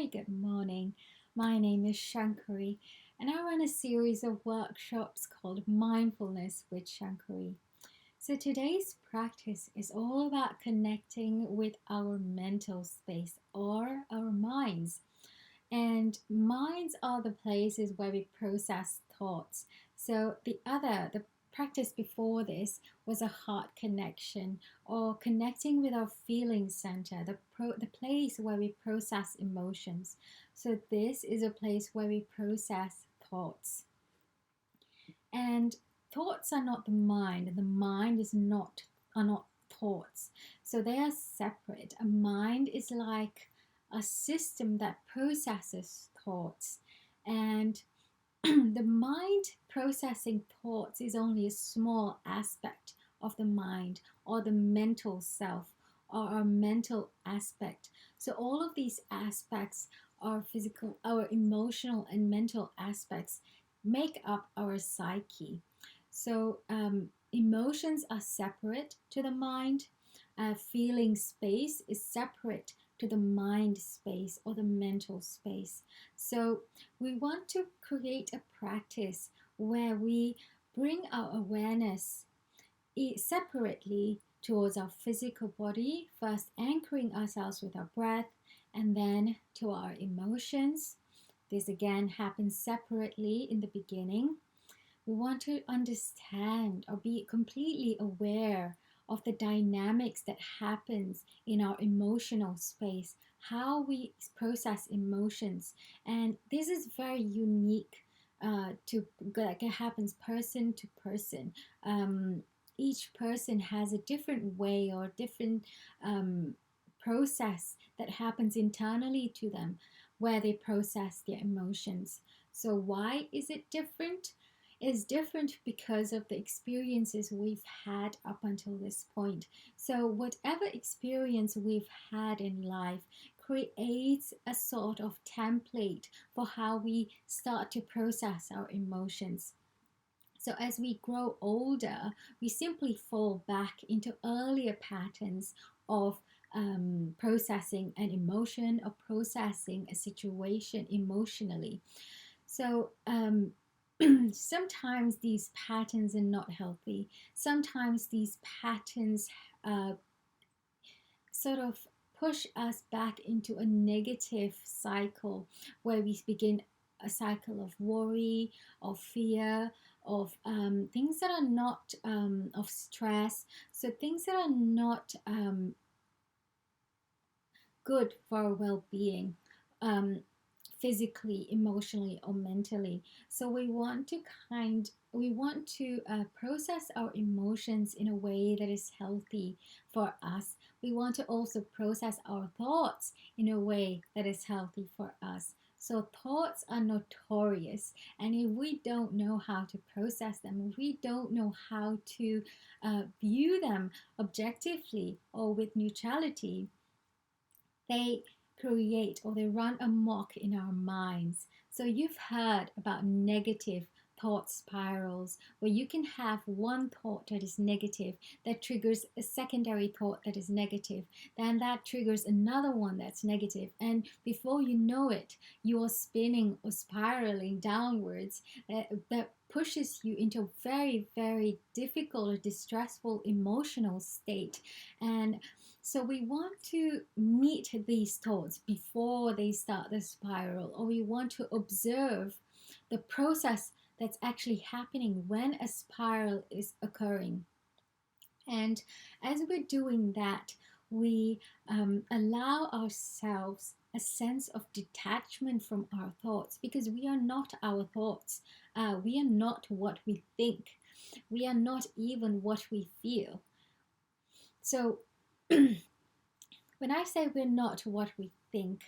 very good morning. My name is Shankari, and I run a series of workshops called Mindfulness with Shankari. So today's practice is all about connecting with our mental space or our minds. And minds are the places where we process thoughts. So the practice before this was a heart connection or connecting with our feeling center, the place where we process emotions. So this is a place where we process thoughts. And thoughts are not the mind. The mind is not are not thoughts. So they are separate. A mind is like a system that processes thoughts. And the mind processing thoughts is only a small aspect of the mind or the mental self or our mental aspect. So all of these aspects, our physical, our emotional and mental aspects, make up our psyche. So emotions are separate to the mind. Feeling space is separate to the mind space or the mental space. So we want to create a practice where we bring our awareness separately towards our physical body, first anchoring ourselves with our breath, and then to our emotions. This again happens separately in the beginning. We want to understand or be completely aware of the dynamics that happens in our emotional space, how we process emotions. And this is very unique to like it happens person to person. Each person has a different way or different process that happens internally to them where they process their emotions. So why is it different? Is different because of the experiences we've had up until this point. So, whatever experience we've had in life creates a sort of template for how we start to process our emotions. So, as we grow older, we simply fall back into earlier patterns of processing an emotion or processing a situation emotionally. So, sometimes these patterns are not healthy. Sometimes these patterns uh, sort of push us back into a negative cycle where we begin a cycle of worry, of fear, of things that are not, of stress. So, things that are not good for our well being. Physically, emotionally, or mentally. So we want to process our emotions in a way that is healthy for us. We want to also process our thoughts in a way that is healthy for us. So thoughts are notorious, and if we don't know how to process them, if we don't know how to view them objectively or with neutrality, they create or they run amok in our minds. So you've heard about negative thought spirals where you can have one thought that is negative that triggers a secondary thought that is negative, then that triggers another one that's negative, and before you know it, you are spinning or spiraling downwards. That pushes you into a very, very difficult or distressful emotional state. And so we want to meet these thoughts before they start the spiral, or we want to observe the process that's actually happening when a spiral is occurring. And as we're doing that, we allow ourselves a sense of detachment from our thoughts, because we are not our thoughts. We are not what we think. We are not even what we feel. So when I say we're not what we think,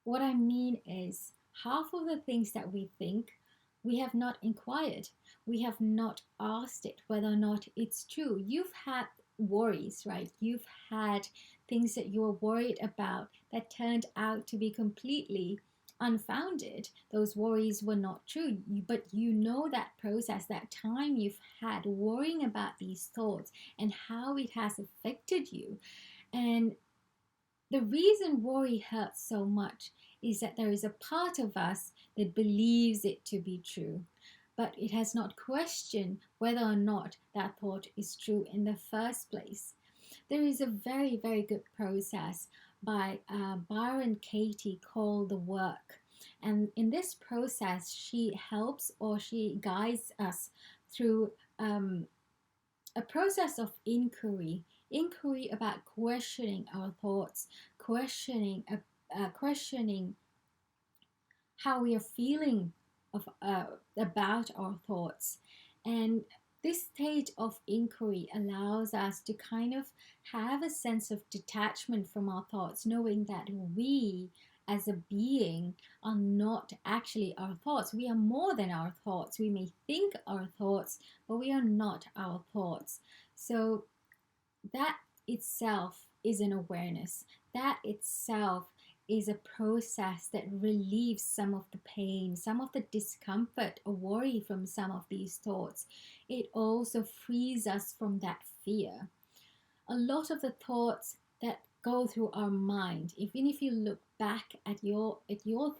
what I mean is half of the things that we think, we have not inquired. We have not asked it whether or not it's true. You've had worries, right? You've had things that you were worried about that turned out to be completely unfounded. Those worries were not true, but you know that process, that time you've had worrying about these thoughts and how it has affected you. And the reason worry hurts so much is that there is a part of us that believes it to be true, but it has not questioned whether or not that thought is true in the first place. There is a very, very good process by Byron Katie called The Work. And in this process, she helps or she guides us through a process of inquiry about questioning our thoughts, questioning how we are feeling about our thoughts. And this stage of inquiry allows us to kind of have a sense of detachment from our thoughts, knowing that we as a being are not actually our thoughts. We are more than our thoughts. We may think our thoughts, but we are not our thoughts. So that itself is an awareness. That itself is a process that relieves some of the pain, some of the discomfort or worry from some of these thoughts. It also frees us from that fear. A lot of the thoughts that go through our mind, even if you look back at your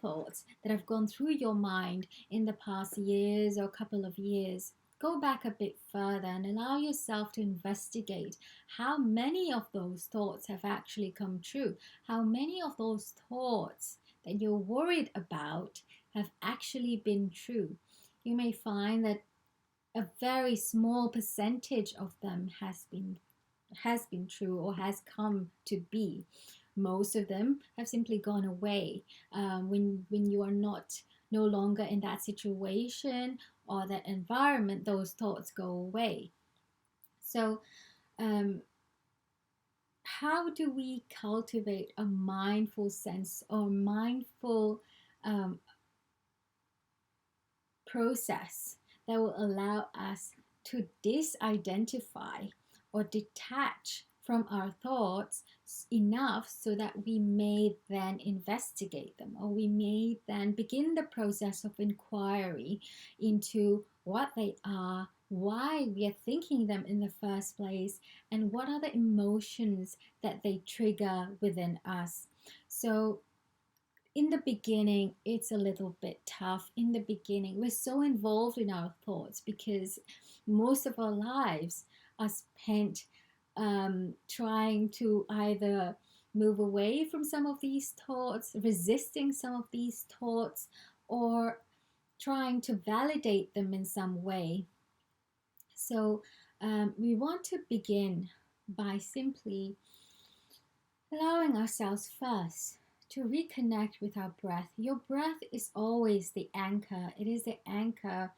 thoughts that have gone through your mind in the past years or couple of years, go back a bit further and allow yourself to investigate how many of those thoughts have actually come true, how many of those thoughts that you're worried about have actually been true. You may find that a very small percentage of them has been true or has come to be. Most of them have simply gone away when you are no longer in that situation or that environment. Those thoughts go away. So how do we cultivate a mindful sense or mindful process that will allow us to disidentify or detach from our thoughts enough so that we may then investigate them, or we may then begin the process of inquiry into what they are, why we are thinking them in the first place, and what are the emotions that they trigger within us. So in the beginning, it's a little bit tough. In the beginning, we're so involved in our thoughts because most of our lives are spent trying to either move away from some of these thoughts, resisting some of these thoughts, or trying to validate them in some way. So we want to begin by simply allowing ourselves first to reconnect with our breath. Your breath is always the anchor. It is the anchor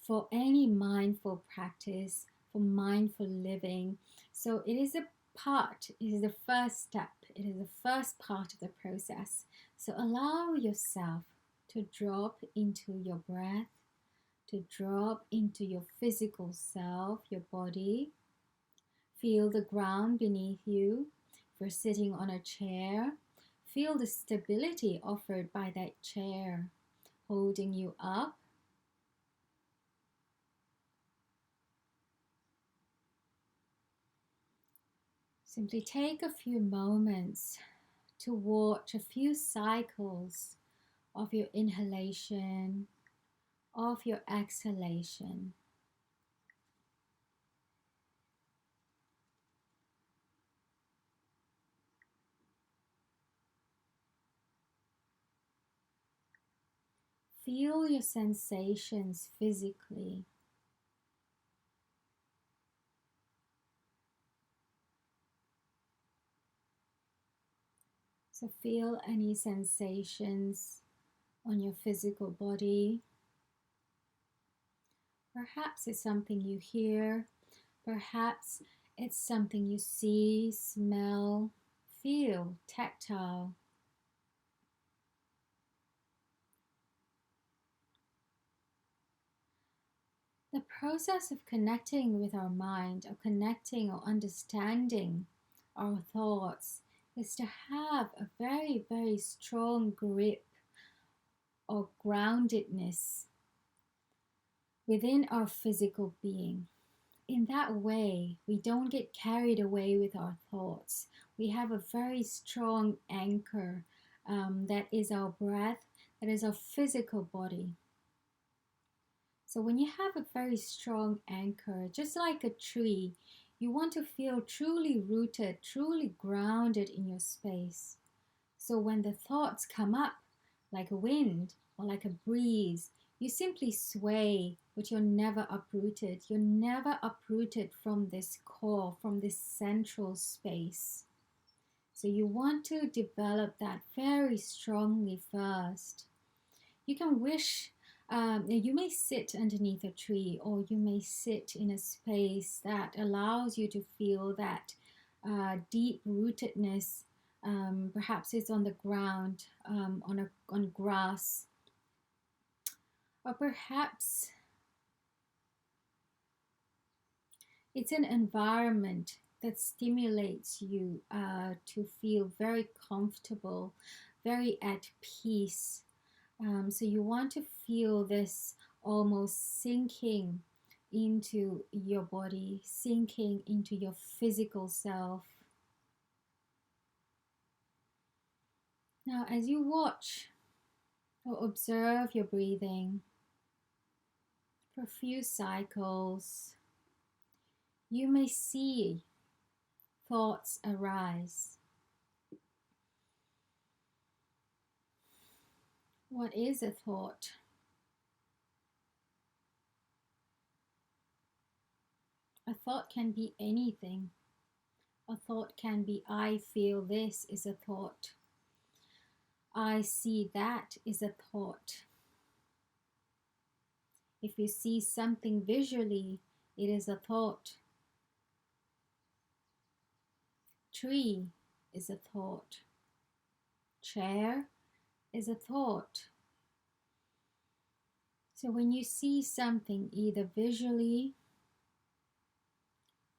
for any mindful practice, for mindful living. So it is it is the first step. It is the first part of the process. So allow yourself to drop into your breath, to drop into your physical self, your body. Feel the ground beneath you. If you're sitting on a chair, feel the stability offered by that chair, holding you up. Simply take a few moments to watch a few cycles of your inhalation, of your exhalation. Feel your sensations physically. So feel any sensations on your physical body. Perhaps it's something you hear. Perhaps it's something you see, smell, feel, tactile. The process of connecting with our mind, or connecting or understanding our thoughts, is to have a very, very strong grip or groundedness within our physical being. In that way, we don't get carried away with our thoughts. we have a very strong anchor, that is our breath, that is our physical body. So when you have a very strong anchor, just like a tree, you want to feel truly rooted, truly grounded in your space. So when the thoughts come up like a wind or like a breeze, you simply sway, but you're never uprooted. You're never uprooted from this core, from this central space. So you want to develop that very strongly first. You can wish, you may sit underneath a tree, or you may sit in a space that allows you to feel that deep rootedness. Perhaps it's on the ground, on grass, or perhaps it's an environment that stimulates you to feel very comfortable, very at peace. So you want to feel this almost sinking into your body, sinking into your physical self. Now, as you watch or observe your breathing for a few cycles, you may see thoughts arise. What is a thought? A thought can be anything. A thought can be, I feel this is a thought. I see that is a thought. If you see something visually, it is a thought. Tree is a thought. Chair is a thought. So when you see something either visually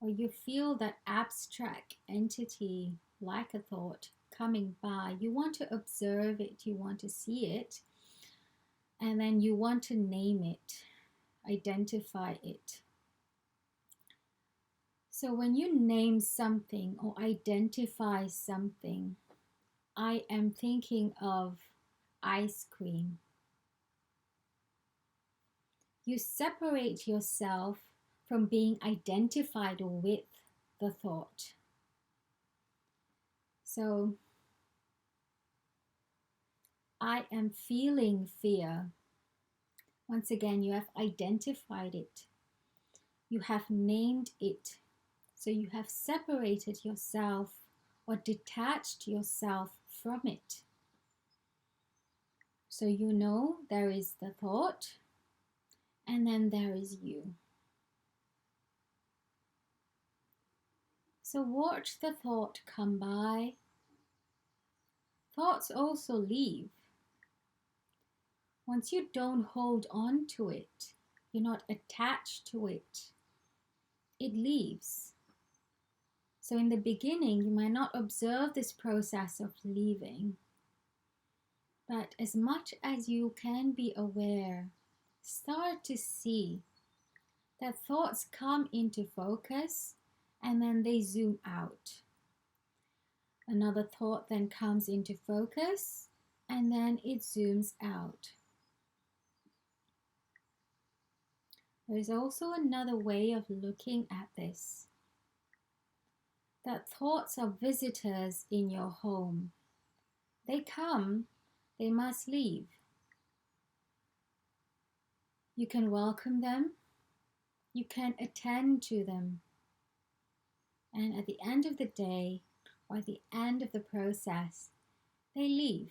or you feel that abstract entity like a thought coming by, you want to observe it, you want to see it, and then you want to name it, identify it. So when you name something or identify something, I am thinking of ice cream. You separate yourself from being identified with the thought. So, I am feeling fear. Once again, you have identified it. You have named it. So you have separated yourself or detached yourself from it. So you know there is the thought, and then there is you. So watch the thought come by. Thoughts also leave. Once you don't hold on to it, you're not attached to it, it leaves. So in the beginning, you might not observe this process of leaving, but as much as you can be aware, start to see that thoughts come into focus and then they zoom out. Another thought then comes into focus and then it zooms out. There is also another way of looking at this, that thoughts are visitors in your home. They come, they must leave. You can welcome them, you can attend to them, and at the end of the day, or at the end of the process, they leave.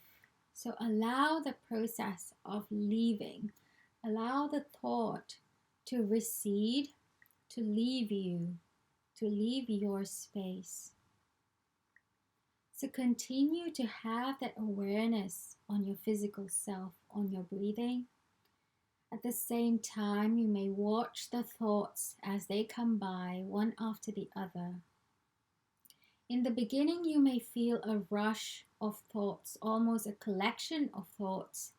So allow the process of leaving, allow the thought to recede, to leave you, to leave your space. So continue to have that awareness on your physical self, on your breathing. At the same time, you may watch the thoughts as they come by, one after the other. In the beginning, you may feel a rush of thoughts, almost a collection of thoughts.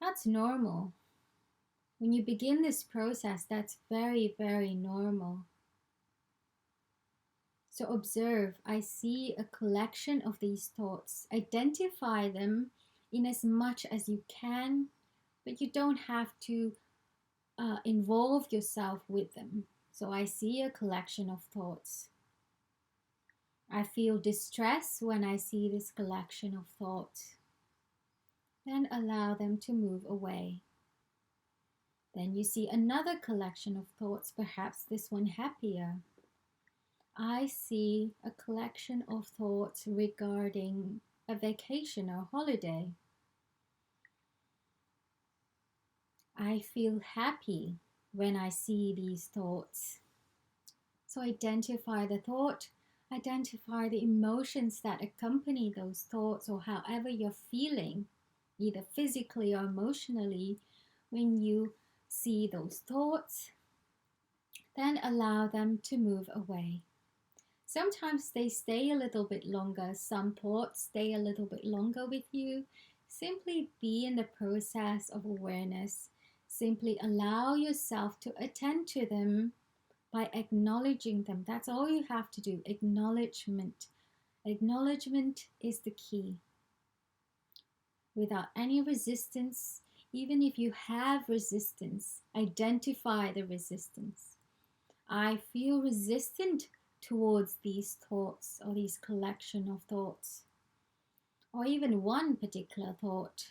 That's normal. When you begin this process, that's very, very normal. So observe, I see a collection of these thoughts. Identify them in as much as you can, but you don't have to involve yourself with them. So I see a collection of thoughts. I feel distress when I see this collection of thoughts. Then allow them to move away. Then you see another collection of thoughts, perhaps this one happier. I see a collection of thoughts regarding a vacation or holiday. I feel happy when I see these thoughts. So identify the thought, identify the emotions that accompany those thoughts, or however you're feeling, either physically or emotionally, when you see those thoughts. Then allow them to move away. Sometimes they stay a little bit longer. Some thoughts stay a little bit longer with you. Simply be in the process of awareness. Simply allow yourself to attend to them by acknowledging them. That's all you have to do. Acknowledgement. Acknowledgement is the key. Without any resistance, even if you have resistance, identify the resistance. I feel resistant towards these thoughts or these collection of thoughts, or even one particular thought.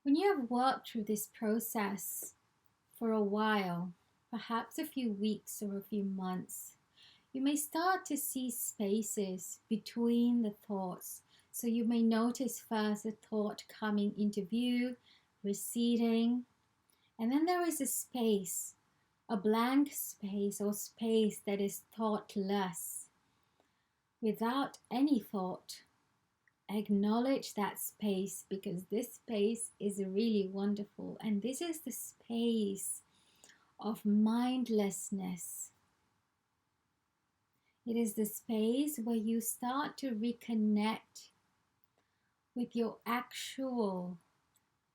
When you have worked through this process for a while, perhaps a few weeks or a few months, you may start to see spaces between the thoughts. So you may notice first a thought coming into view, receding, and then there is a space, a blank space or space that is thoughtless, without any thought. Acknowledge that space, because this space is really wonderful, and this is the space of mindlessness. It is the space where you start to reconnect with your actual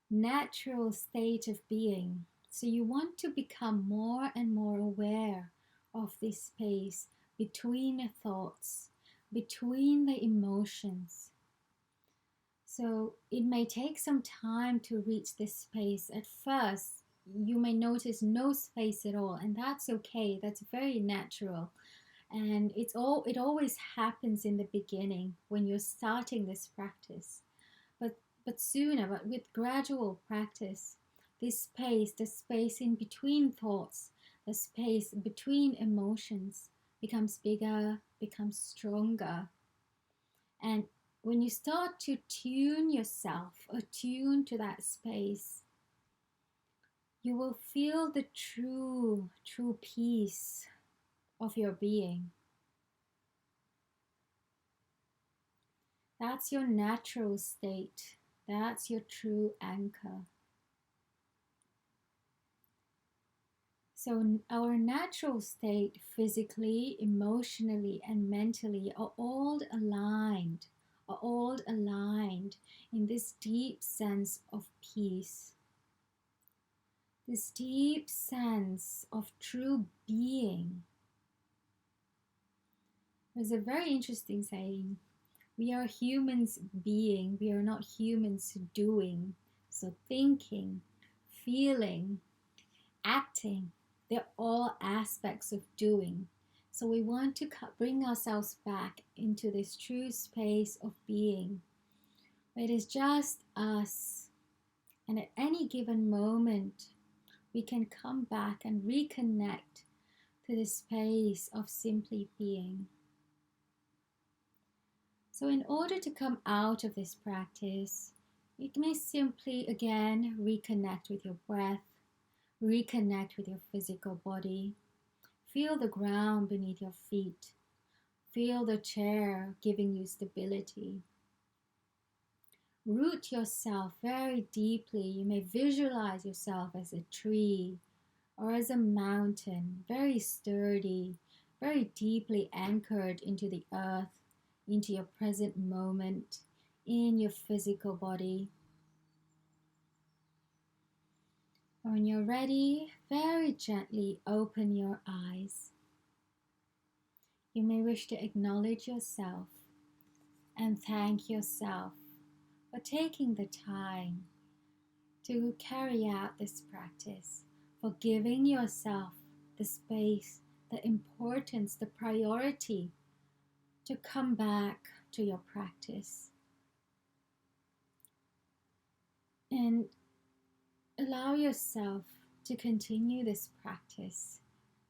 natural state of being. So you want to become more and more aware of this space between the thoughts, between the emotions. So it may take some time to reach this space. At first, you may notice no space at all, and that's okay. That's very natural. And it always happens in the beginning when you're starting this practice. But sooner, but with gradual practice, this space, the space in between thoughts, the space between emotions becomes bigger, becomes stronger. And when you start to tune yourself, attune to that space, you will feel the true peace of your being. That's your natural state. That's your true anchor. So our natural state, physically, emotionally, and mentally, are all aligned in this deep sense of peace, this deep sense of true being. There's a very interesting saying: we are humans being, we are not humans doing. So thinking, feeling, acting, they're all aspects of doing. So we want to bring ourselves back into this true space of being. It is just us. And at any given moment, we can come back and reconnect to the space of simply being. So in order to come out of this practice, you may simply again reconnect with your breath, reconnect with your physical body. Feel the ground beneath your feet. Feel the chair giving you stability. Root yourself very deeply. You may visualize yourself as a tree or as a mountain, very sturdy, very deeply anchored into the earth, into your present moment, in your physical body. When you're ready, very gently open your eyes. You may wish to acknowledge yourself and thank yourself for taking the time to carry out this practice, for giving yourself the space, the importance, the priority to come back to your practice. And allow yourself to continue this practice,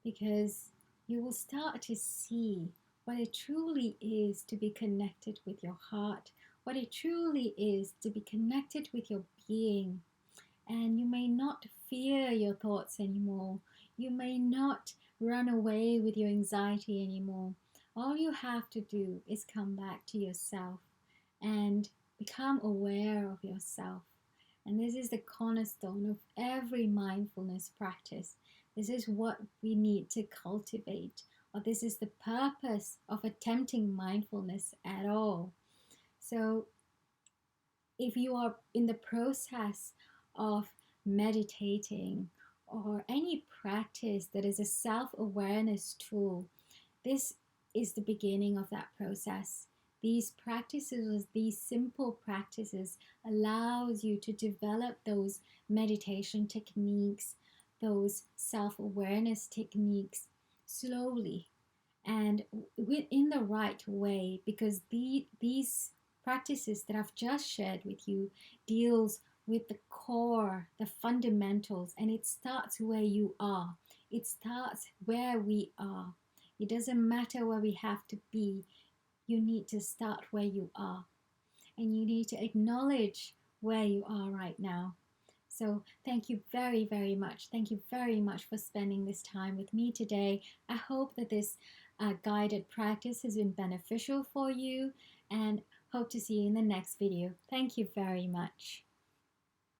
because you will start to see what it truly is to be connected with your heart, what it truly is to be connected with your being. And you may not fear your thoughts anymore. You may not run away with your anxiety anymore. All you have to do is come back to yourself and become aware of yourself. And this is the cornerstone of every mindfulness practice. This is what we need to cultivate, or this is the purpose of attempting mindfulness at all. So, if you are in the process of meditating or any practice that is a self-awareness tool, this is the beginning of that process. These practices, these simple practices, allows you to develop those meditation techniques, those self-awareness techniques slowly and in the right way, because these practices that I've just shared with you deals with the core, the fundamentals, and it starts where you are. It starts where we are. It doesn't matter where we have to be. You need to start where you are, and you need to acknowledge where you are right now. So thank you very, very much. Thank you very much for spending this time with me today. I hope that this guided practice has been beneficial for you, and hope to see you in the next video. Thank you very much.